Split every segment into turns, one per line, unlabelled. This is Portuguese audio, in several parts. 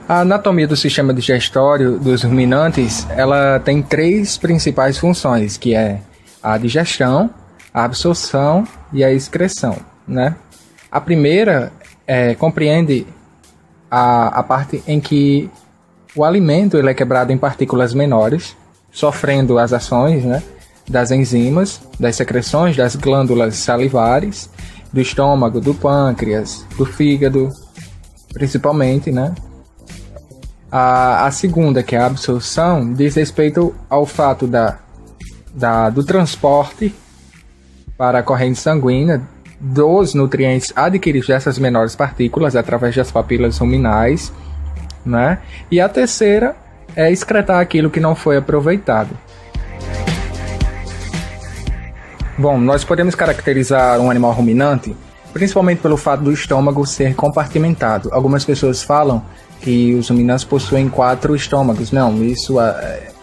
A anatomia do sistema digestório dos ruminantes, ela tem 3 principais funções, que é a digestão, a absorção e a excreção, né? A primeira compreende a parte em que o alimento ele é quebrado em partículas menores, sofrendo as ações, né, das enzimas, das secreções das glândulas salivares, do estômago, do pâncreas, do fígado, principalmente, né? A segunda, que é a absorção, diz respeito ao fato do transporte para a corrente sanguínea dos nutrientes adquiridos dessas menores partículas através das papilas ruminais, né? E a terceira é excretar aquilo que não foi aproveitado. Bom, nós podemos caracterizar um animal ruminante principalmente pelo fato do estômago ser compartimentado. Algumas pessoas falam que os ruminantes possuem 4 estômagos. Não, isso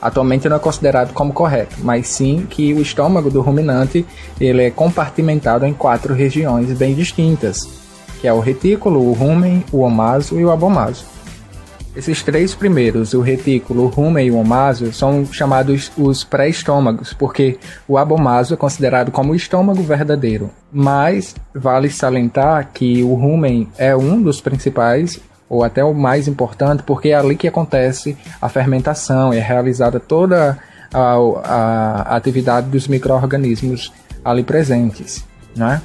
atualmente não é considerado como correto, mas sim que o estômago do ruminante ele é compartimentado em 4 regiões bem distintas, que é o retículo, o rumen, o omaso e o abomaso. Esses 3 primeiros, o retículo, o rumen e o omaso, são chamados os pré-estômagos, porque o abomaso é considerado como o estômago verdadeiro. Mas vale salientar que o rumen é um dos principais, ou até o mais importante, porque é ali que acontece a fermentação, é realizada toda a atividade dos micro-organismos ali presentes, né?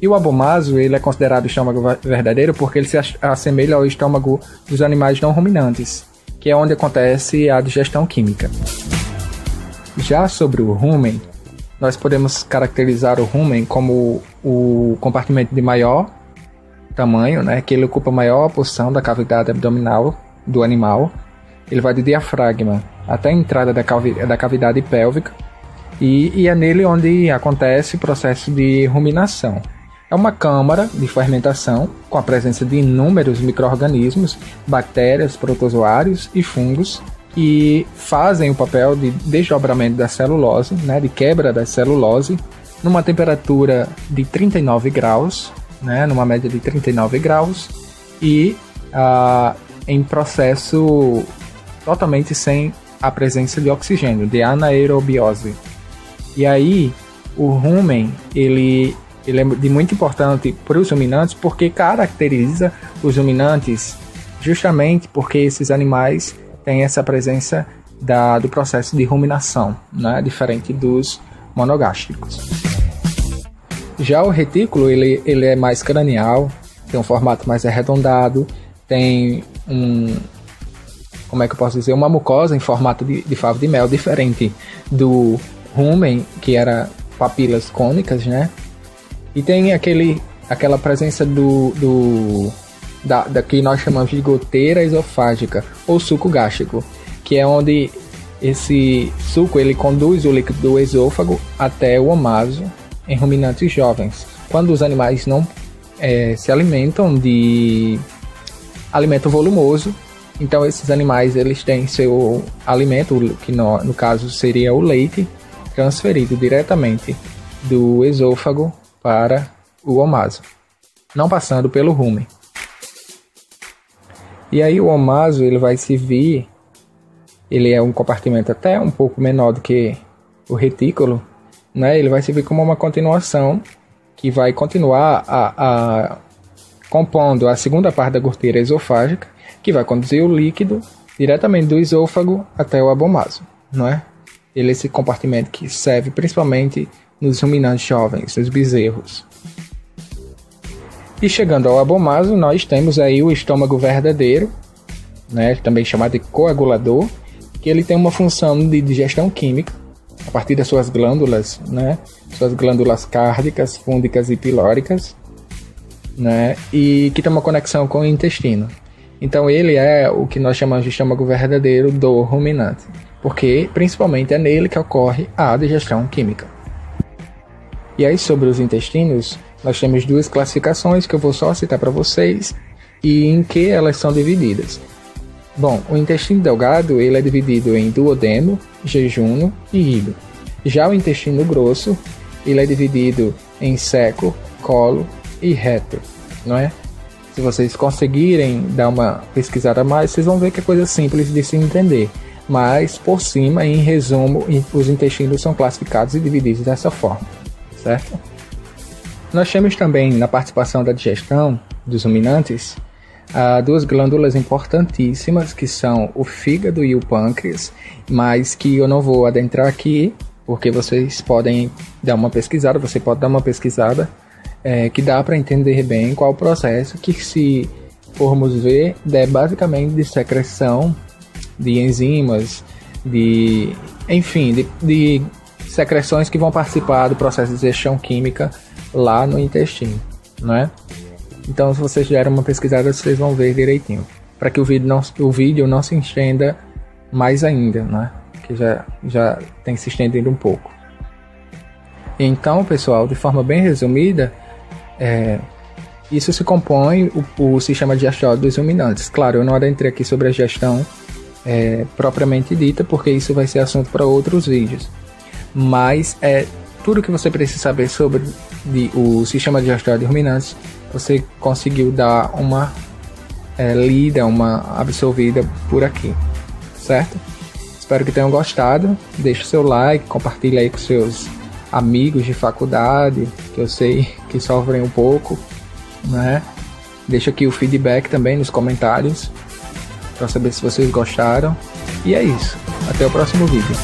E o abomaso ele é considerado o estômago verdadeiro porque ele se assemelha ao estômago dos animais não ruminantes, que é onde acontece a digestão química. Já sobre o rumen, nós podemos caracterizar o rumen como o compartimento de maior tamanho, né, que ele ocupa a maior porção da cavidade abdominal do animal. Ele vai do diafragma até a entrada da cavidade pélvica e é nele onde acontece o processo de ruminação. É uma câmara de fermentação com a presença de inúmeros micro-organismos, bactérias, protozoários e fungos que fazem o papel de desdobramento da celulose, né, de quebra da celulose, numa temperatura de 39 graus, né, numa média de 39 graus, e em processo totalmente sem a presença de oxigênio, de anaerobiose. E aí, o rumen, ele é de muito importante para os ruminantes porque caracteriza os ruminantes justamente porque esses animais têm essa presença do processo de ruminação, né, diferente dos monogástricos. Já o retículo, ele é mais cranial, tem um formato mais arredondado, tem uma mucosa em formato de favo de mel, diferente do rumen, que era papilas cônicas, né? E tem aquela presença da que nós chamamos de goteira esofágica ou suco gástrico, que é onde esse suco ele conduz o líquido do esôfago até o omaso em ruminantes jovens, quando os animais não se alimentam de alimento volumoso. Então esses animais eles têm seu alimento, que no caso seria o leite, transferido diretamente do esôfago para o omaso, não passando pelo rumen. E aí o omaso ele vai servir, ele é um compartimento até um pouco menor do que o retículo, né? Ele vai servir como uma continuação que vai continuar compondo a segunda parte da goteira esofágica, que vai conduzir o líquido diretamente do esôfago até o abomaso, não é? Ele é esse compartimento que serve principalmente nos ruminantes jovens, nos bezerros. E chegando ao abomaso, nós temos aí o estômago verdadeiro, né, também chamado de coagulador, que ele tem uma função de digestão química a partir das suas glândulas, né, suas glândulas cárdicas, fúndicas e pilóricas, né, e que tem uma conexão com o intestino. Então ele é o que nós chamamos de estômago verdadeiro do ruminante, porque principalmente é nele que ocorre a digestão química. E aí sobre os intestinos, nós temos 2 classificações que eu vou só citar para vocês e em que elas são divididas. Bom, o intestino delgado ele é dividido em duodeno, jejunum e hilo. Já o intestino grosso ele é dividido em seco, colo e reto, não é? Se vocês conseguirem dar uma pesquisada a mais, vocês vão ver que é coisa simples de se entender. Mas, por cima, em resumo, os intestinos são classificados e divididos dessa forma, certo? Nós temos também, na participação da digestão dos ruminantes, duas glândulas importantíssimas, que são o fígado e o pâncreas, mas que eu não vou adentrar aqui, porque vocês podem dar uma pesquisada, você pode dar uma pesquisada, que dá para entender bem qual o processo, que se formos ver, é basicamente de secreção de enzimas, de secreções que vão participar do processo de digestão química lá no intestino, né? Então, se vocês derem uma pesquisada, vocês vão ver direitinho, para que o vídeo não se estenda mais ainda, né? Que já tem se estendido um pouco. Então, pessoal, de forma bem resumida, isso se compõe o sistema digestório dos ruminantes. Claro, eu não adentrei aqui sobre a digestão propriamente dita, porque isso vai ser assunto para outros vídeos. Mas tudo que você precisa saber sobre o sistema digestório de ruminantes, você conseguiu dar uma lida, uma absorvida por aqui, certo? Espero que tenham gostado. Deixe seu like, compartilhe aí com seus amigos de faculdade, que eu sei que sofrem um pouco, né? Deixa aqui o feedback também nos comentários, para saber se vocês gostaram. E é isso. Até o próximo vídeo.